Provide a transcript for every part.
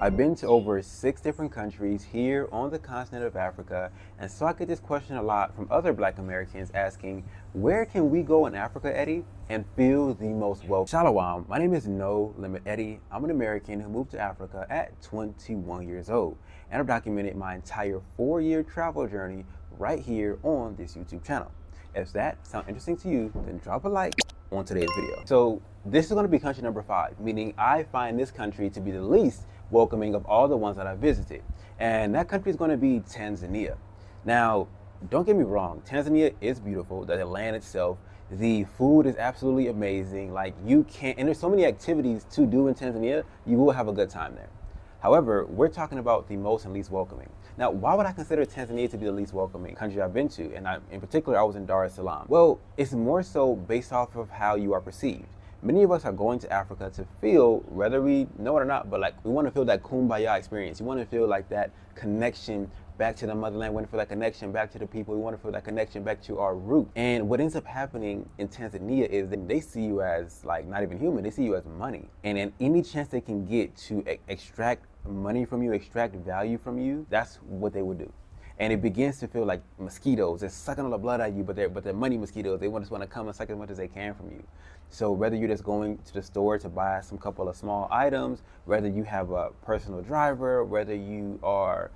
I've been to over 6 different countries here on the continent of Africa, and so I get this question a lot from other Black Americans asking, where can we go in Africa, Eddie, and feel the most welcome? Shalom, my name is No Limit Eddie. I'm an American who moved to Africa at 21 years old, and I've documented my entire 4-year travel journey right here on this YouTube channel. If that sounds interesting to you, then drop a like on today's video. So this is going to be country number 5, meaning I find this country to be the least welcoming of all the ones that I visited. And that country is going to be Tanzania. Now, don't get me wrong, Tanzania is beautiful, the land itself, the food is absolutely amazing. Like you can't, and there's so many activities to do in Tanzania, you will have a good time there. However, we're talking about the most and least welcoming. Now, why would I consider Tanzania to be the least welcoming country I've been to? And in particular, I was in Dar es Salaam. Well, it's more so based off of how you are perceived. Many of us are going to Africa to feel, whether we know it or not, but like we want to feel that kumbaya experience. You want to feel like that connection back to the motherland. We want to feel that connection back to the people. We want to feel that connection back to our root. And what ends up happening in Tanzania is that they see you as like not even human. They see you as money. And in any chance they can get to extract money from you, extract value from you, that's what they would do. And it begins to feel like mosquitoes. They're sucking all the blood out of you, but they're money mosquitoes. They just want to come and suck as much as they can from you. So whether you're just going to the store to buy some couple of small items, whether you have a personal driver, whether you are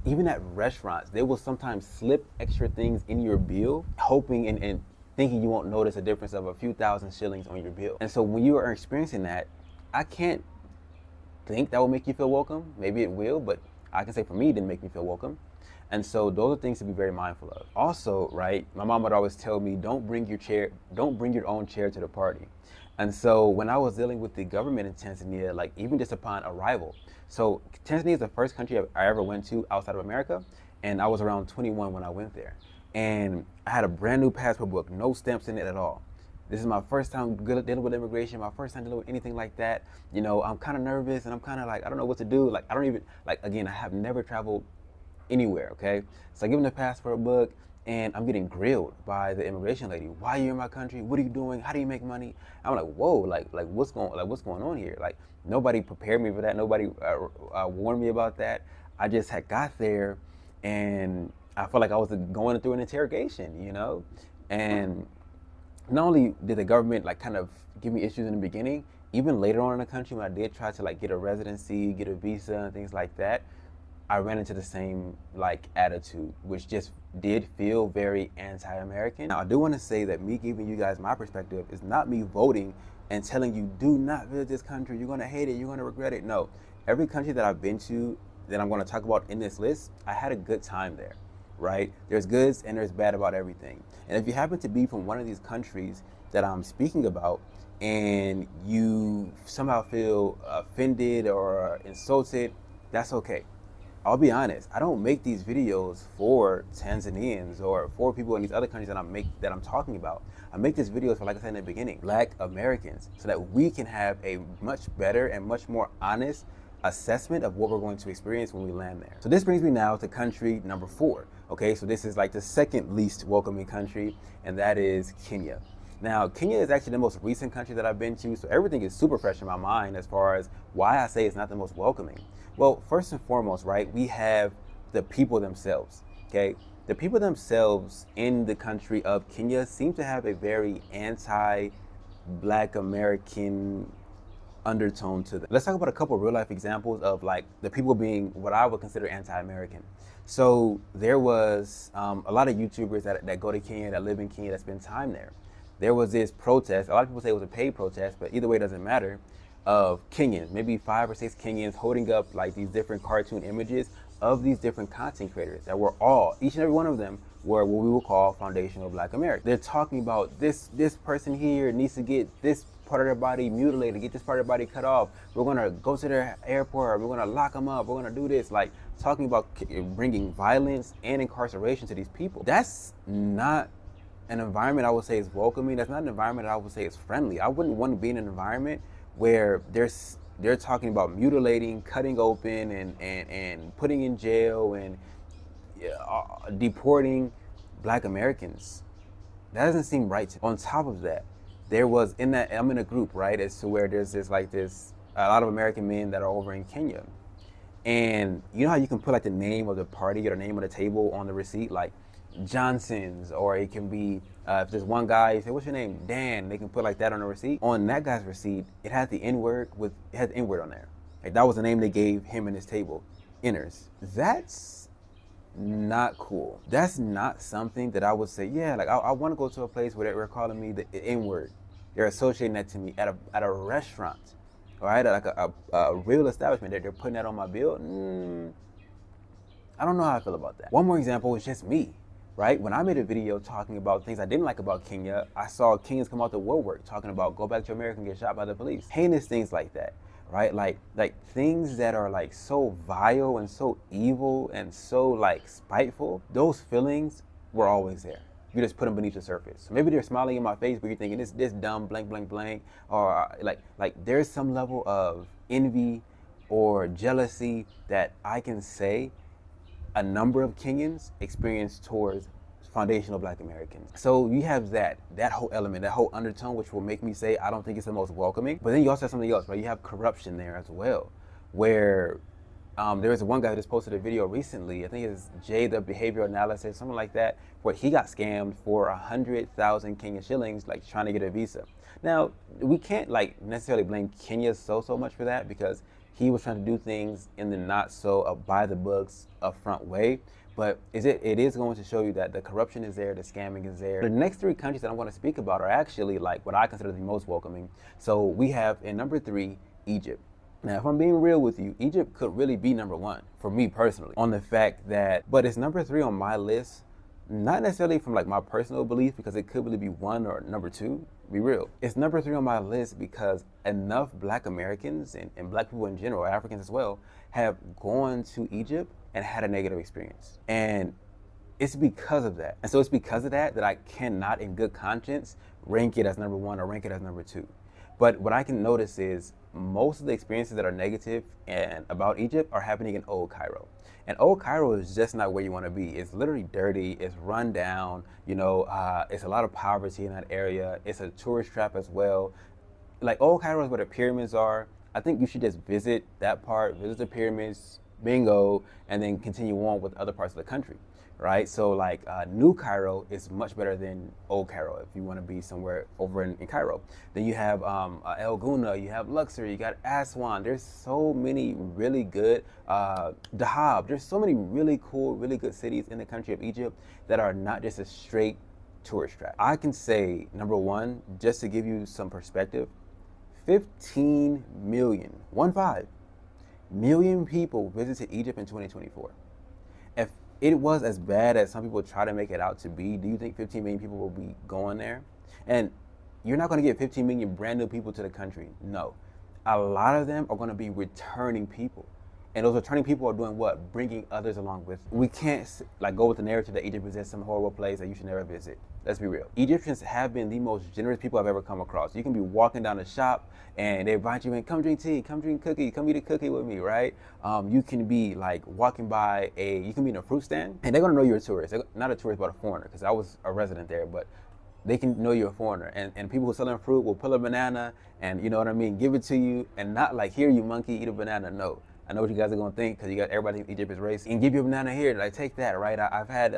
even at restaurants, they will sometimes slip extra things in your bill, hoping and thinking you won't notice a difference of a few thousand shillings on your bill. And so when you are experiencing that, I can't think that will make you feel welcome. Maybe it will, but I can say for me, it didn't make me feel welcome. And so those are things to be very mindful of. Also, right, my mom would always tell me, don't bring your own chair to the party. And so when I was dealing with the government in Tanzania, like even just upon arrival, so Tanzania is the first country I ever went to outside of America, and I was around 21 when I went there. And I had a brand new passport book, no stamps in it at all. This is my first time dealing with immigration, my first time dealing with anything like that. You know, I'm kind of nervous and I'm kind of like, I don't know what to do. Like, I don't even, like, again, I have never traveled anywhere, okay? So I give them the passport book and I'm getting grilled by the immigration lady. Why are you in my country? What are you doing? How do you make money? I'm like, whoa, like what's going on here? Like nobody prepared me for that. Nobody warned me about that. I just had got there and I felt like I was going through an interrogation, you know? And not only did the government like kind of give me issues in the beginning, even later on in the country when I did try to like get a residency, get a visa and things like that, I ran into the same like attitude, which just did feel very anti-American. Now I do want to say that me giving you guys my perspective is not me voting and telling you do not visit this country, you're gonna hate it, you're gonna regret it. No, every country that I've been to that I'm gonna talk about in this list, I had a good time there, right? There's goods and there's bad about everything. And if you happen to be from one of these countries that I'm speaking about and you somehow feel offended or insulted, that's okay. I'll be honest, I don't make these videos for Tanzanians or for people in these other countries that I'm talking about. I make these videos for, like I said in the beginning, Black Americans, so that we can have a much better and much more honest assessment of what we're going to experience when we land there. So this brings me now to country number 4. Okay, so this is like the second least welcoming country, and that is Kenya. Now, Kenya is actually the most recent country that I've been to, so everything is super fresh in my mind as far as why I say it's not the most welcoming. Well, first and foremost, right, we have the people themselves, okay? The people themselves in the country of Kenya seem to have a very anti-Black American undertone to them. Let's talk about a couple of real life examples of like the people being what I would consider anti-American. So there was a lot of YouTubers that go to Kenya, that live in Kenya, that spend time there. There was this protest, a lot of people say it was a paid protest, but either way it doesn't matter, of Kenyans, maybe 5 or 6 Kenyans holding up like these different cartoon images of these different content creators that were all, each and every one of them were what we would call foundational Black Americans. They're talking about this person here needs to get this part of their body mutilated, get this part of their body cut off. We're gonna go to their airport, we're gonna lock them up, we're gonna do this. Like talking about bringing violence and incarceration to these people. That's not an environment I would say is welcoming. That's not an environment that I would say is friendly. I wouldn't want to be in an environment where they're talking about mutilating, cutting open, and putting in jail and deporting Black Americans. That doesn't seem right to me. On top of that, there was I'm in a group, right, as to where there's this a lot of American men that are over in Kenya. And you know how you can put like the name of the party or the name of the table on the receipt, like Johnson's, or it can be if there's one guy, you say, "What's your name?" Dan. They can put like that on the receipt. On that guy's receipt, it had the N word on there. Like that was the name they gave him and his table, Inners. That's not cool. That's not something that I would say. Yeah, like I want to go to a place where they're calling me the N word. They're associating that to me at a restaurant. All right, like a real establishment, they're putting that on my bill. I don't know how I feel about that. One more example is just me, right? When I made a video talking about things I didn't like about Kenya, I saw Kenyans come out the woodwork talking about go back to America and get shot by the police. Heinous things like that, right? Like things that are like so vile and so evil and so like spiteful. Those feelings were always there. You just put them beneath the surface. Maybe they're smiling in my face, but you're thinking this dumb blank blank blank, or like there's some level of envy or jealousy that I can say a number of Kenyans experience towards foundational Black Americans. So you have that whole element, that whole undertone, which will make me say I don't think it's the most welcoming. But then you also have something else, right? You have corruption there as well, where there was one guy who just posted a video recently, I think it's Jay the Behavioral Analysis, something like that, where he got scammed for 100,000 Kenyan shillings, like trying to get a visa. Now, we can't like necessarily blame Kenya so much for that, because he was trying to do things in the not so by the books upfront way. But it is going to show you that the corruption is there, the scamming is there. The next three countries that I want to speak about are actually like what I consider the most welcoming. So we have in number 3, Egypt. Now, if I'm being real with you, Egypt could really be number 1 for me personally, on the fact that, but it's number 3 on my list, not necessarily from like my personal belief, because it could really be 1 or number 2, be real. It's number 3 on my list because enough Black Americans and Black people in general, Africans as well, have gone to Egypt and had a negative experience. And it's because of that. And so it's because of that I cannot in good conscience rank it as number 1 or rank it as number 2. But what I can notice is most of the experiences that are negative and about Egypt are happening in Old Cairo. And Old Cairo is just not where you want to be. It's literally dirty, it's run down, it's a lot of poverty in that area. It's a tourist trap as well. Like Old Cairo is where the pyramids are. I think you should just visit that part, visit the pyramids, bingo, and then continue on with other parts of the country, right? So like New Cairo is much better than Old Cairo if you want to be somewhere over in Cairo. Then you have El Guna, you have Luxor, you got Aswan. There's so many really good, Dahab. There's so many really cool, really good cities in the country of Egypt that are not just a straight tourist trap. I can say, number 1, just to give you some perspective, 15 million, 15 million people visited Egypt in 2024. If it was as bad as some people try to make it out to be, do you think 15 million people will be going there? And you're not going to get 15 million brand new people to the country. No. A lot of them are going to be returning people. And those returning people are doing what? Bringing others along with them. We can't like go with the narrative that Egypt is just some horrible place that you should never visit. Let's be real. Egyptians have been the most generous people I've ever come across. You can be walking down the shop and they invite you in, come drink tea, come drink cookie, come eat a cookie with me, right? You can be like walking by you can be in a fruit stand and they're gonna know you're a tourist. Not a tourist, but a foreigner, because I was a resident there, but they can know you're a foreigner. And people who selling fruit will pull a banana and, you know what I mean, give it to you, and not like, here you monkey, eat a banana. No. I know what you guys are gonna think, because you got everybody in Egypt is racist, and give you a banana here, like take that, right? I've had,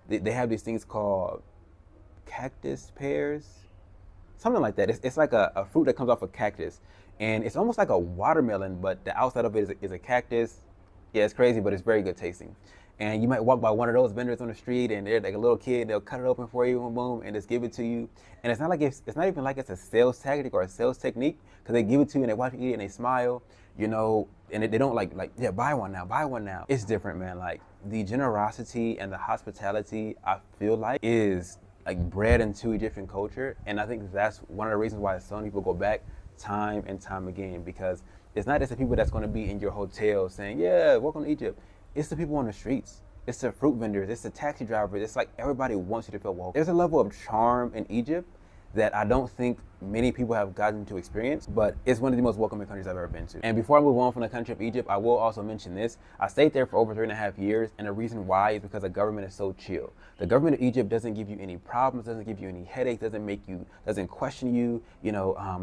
they have these things called cactus pears, something like that. It's like a fruit that comes off a cactus, and it's almost like a watermelon, but the outside of it is a cactus. Yeah, it's crazy, but it's very good tasting. And you might walk by one of those vendors on the street, and they're like a little kid. They'll cut it open for you, boom, boom, and just give it to you. And it's not like it's not even like it's a sales tactic or a sales technique, because they give it to you and they watch you eat it and they smile, and they don't like yeah, buy one now, buy one now. It's different, man. Like the generosity and the hospitality, I feel like, is like bred into Egyptian culture, and I think that's one of the reasons why so many people go back time and time again, because it's not just the people that's going to be in your hotel saying, yeah, welcome to Egypt. It's the people on the streets. It's the fruit vendors. It's the taxi drivers. It's like everybody wants you to feel welcome. There's a level of charm in Egypt that I don't think many people have gotten to experience, but it's one of the most welcoming countries I've ever been to. And before I move on from the country of Egypt, I will also mention this. I stayed there for over 3.5 years, and the reason why is because the government is so chill. The government of Egypt doesn't give you any problems, doesn't give you any headaches, doesn't question you.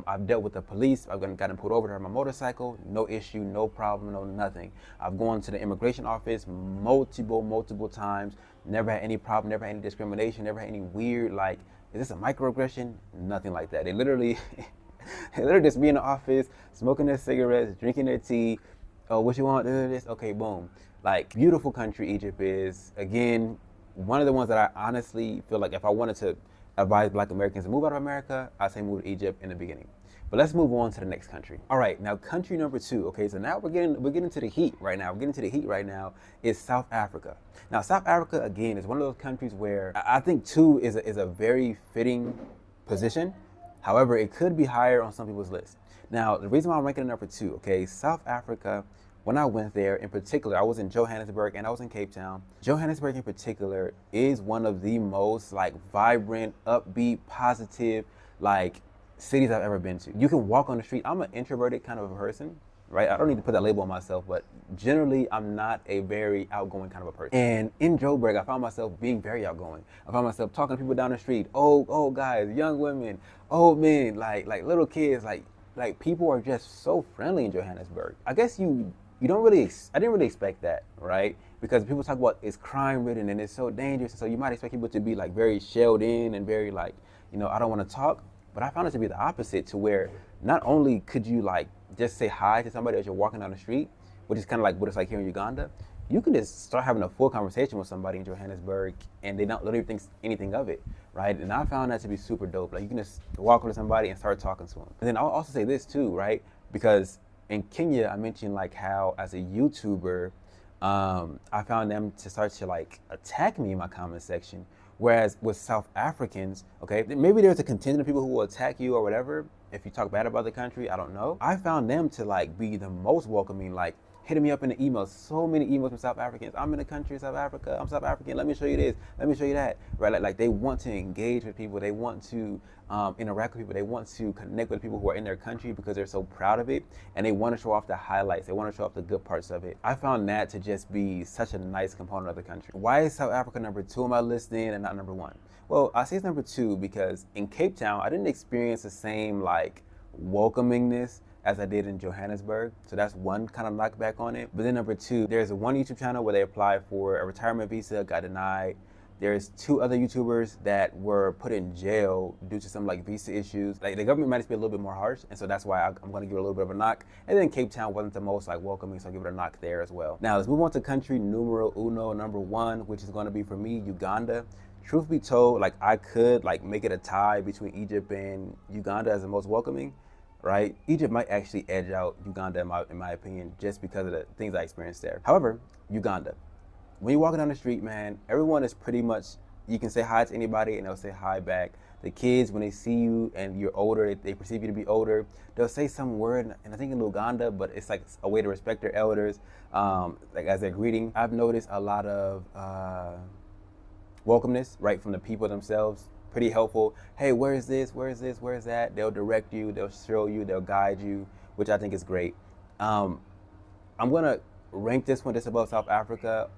I've dealt with the police. I've gotten pulled over to my motorcycle, no issue, no problem, no nothing. I've gone to the immigration office multiple times, never had any problem, never had any discrimination, never had any weird, like, is this a microaggression? Nothing like that. They literally just be in the office, smoking their cigarettes, drinking their tea. Oh, what you want? This? Okay, boom. Like, beautiful country Egypt is. Again, one of the ones that I honestly feel like if I wanted to advise Black Americans to move out of America, I'd say move to Egypt in the beginning. But let's move on to the next country. All right, now country number 2. Okay, so now we're getting to the heat right now. We're getting to the heat right now is South Africa. Now, South Africa again is one of those countries where I think 2 is a very fitting position. However, it could be higher on some people's list. Now, the reason why I'm ranking it number 2, okay, South Africa. When I went there, in particular, I was in Johannesburg and I was in Cape Town. Johannesburg in particular is one of the most like vibrant, upbeat, positive, like cities I've ever been to. You can walk on the street. I'm an introverted kind of a person, right? I don't need to put that label on myself, but generally I'm not a very outgoing kind of a person. And in Joburg, I found myself being very outgoing. I found myself talking to people down the street, old guys, young women, old men, like little kids, like people are just so friendly in Johannesburg. I guess I didn't really expect that, right? Because people talk about it's crime ridden and it's so dangerous. So you might expect people to be like very shelled in and very like, I don't want to talk. But I found it to be the opposite, to where not only could you like just say hi to somebody as you're walking down the street, which is kind of like what it's like here in Uganda, you can just start having a full conversation with somebody in Johannesburg and they don't literally think anything of it, right? And I found that to be super dope. Like you can just walk up to somebody and start talking to them. And then I'll also say this too, right? Because in Kenya, I mentioned like how as a YouTuber, I found them to start to like attack me in my comment section. Whereas with South Africans, okay, maybe there's a contingent of people who will attack you or whatever if you talk bad about the country, I don't know. I found them to like be the most welcoming, like hitting me up in the emails, so many emails from South Africans. I'm in the country of South Africa, I'm South African, let me show you this, let me show you that, right? Like they want to engage with people, they want to interact with people, they want to connect with people who are in their country because they're so proud of it, and they want to show off the highlights, they want to show off the good parts of it. I found that to just be such a nice component of the country. Why is South Africa number 2 on my list then and not number 1? Well, I say it's number 2 because in Cape Town, I didn't experience the same like welcomingness as I did in Johannesburg. So that's one kind of knockback on it. But then number 2, there's one YouTube channel where they applied for a retirement visa, got denied. There's 2 other YouTubers that were put in jail due to some like visa issues. Like the government might be a little bit more harsh, and so that's why I'm gonna give it a little bit of a knock. And then Cape Town wasn't the most like welcoming, so I'll give it a knock there as well. Now let's move on to country numero uno, number 1, which is gonna be for me, Uganda. Truth be told, like I could like make it a tie between Egypt and Uganda as the most welcoming, right? Egypt might actually edge out Uganda in my opinion, just because of the things I experienced there. However, Uganda, when you're walking down the street, man, everyone is pretty much, you can say hi to anybody and they'll say hi back. The kids, when they see you and you're older, they perceive you to be older, they'll say some word, and I think in Uganda, but it's like a way to respect their elders, like as they're greeting. I've noticed a lot of welcomeness, right, from the people themselves. Pretty helpful. Hey, where is this? Where is this? Where is that? They'll direct you, they'll show you, they'll guide you, which I think is great. I'm gonna rank this one just above South Africa,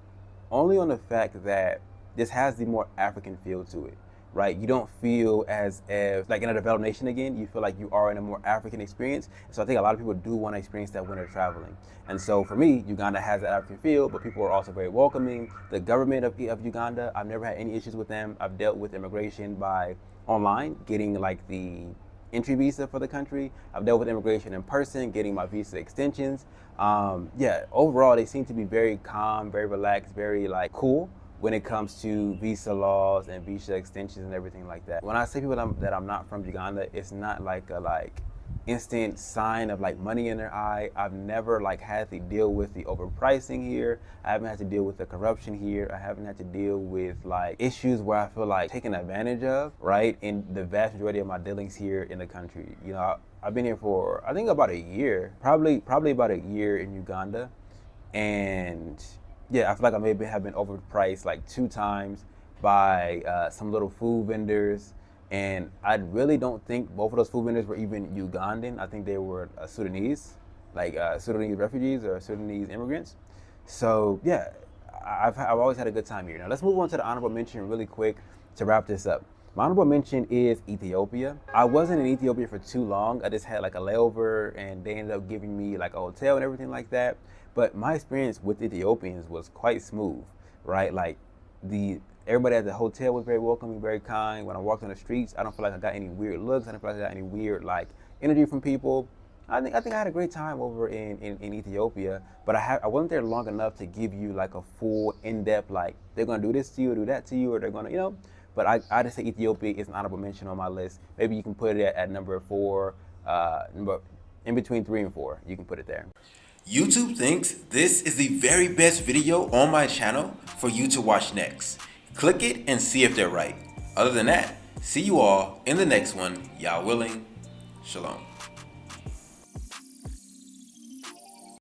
only on the fact that this has the more African feel to it, right? You don't feel as if, like in a developed nation again, you feel like you are in a more African experience. So I think a lot of people do want to experience that when they're traveling. And so for me, Uganda has that African feel, but people are also very welcoming. The government of Uganda, I've never had any issues with them. I've dealt with immigration by online, getting like the entry visa for the country. I've dealt with immigration in person, getting my visa extensions. Yeah, overall, they seem to be very calm, very relaxed, very like cool when it comes to visa laws and visa extensions and everything like that. When I say people that I'm not from Uganda, it's not like a instant sign of like money in their eye. I've never like had to deal with the overpricing here. I haven't had to deal with the corruption here. I haven't had to deal with like issues where I feel like taken advantage of, right? In the vast majority of my dealings here in the country. You know, I've been here for, I think about a year, probably about a year in Uganda. And yeah, I feel like I maybe have been overpriced like 2 times by some little food vendors. And I really don't think both of those food vendors were even Ugandan. I think they were Sudanese, like Sudanese refugees or Sudanese immigrants. So yeah, I've always had a good time here. Now let's move on to the honorable mention really quick to wrap this up. My honorable mention is Ethiopia. I wasn't in Ethiopia for too long. I just had like a layover, and they ended up giving me like a hotel and everything like that. But my experience with Ethiopians was quite smooth, right? Like the everybody at the hotel was very welcoming, very kind. When I walked on the streets, I don't feel like I got any weird looks. I don't feel like I got any weird like energy from people. I think I had a great time over in Ethiopia, but I wasn't there long enough to give you like a full in-depth like they're gonna do this to you, do that to you, or they're gonna But I just say Ethiopia is an honorable mention on my list. Maybe you can put it at number 4, number in between 3 and 4. You can put it there. YouTube thinks this is the very best video on my channel for you to watch next. Click it and see if they're right. Other than that, see you all in the next one. Y'all willing. Shalom.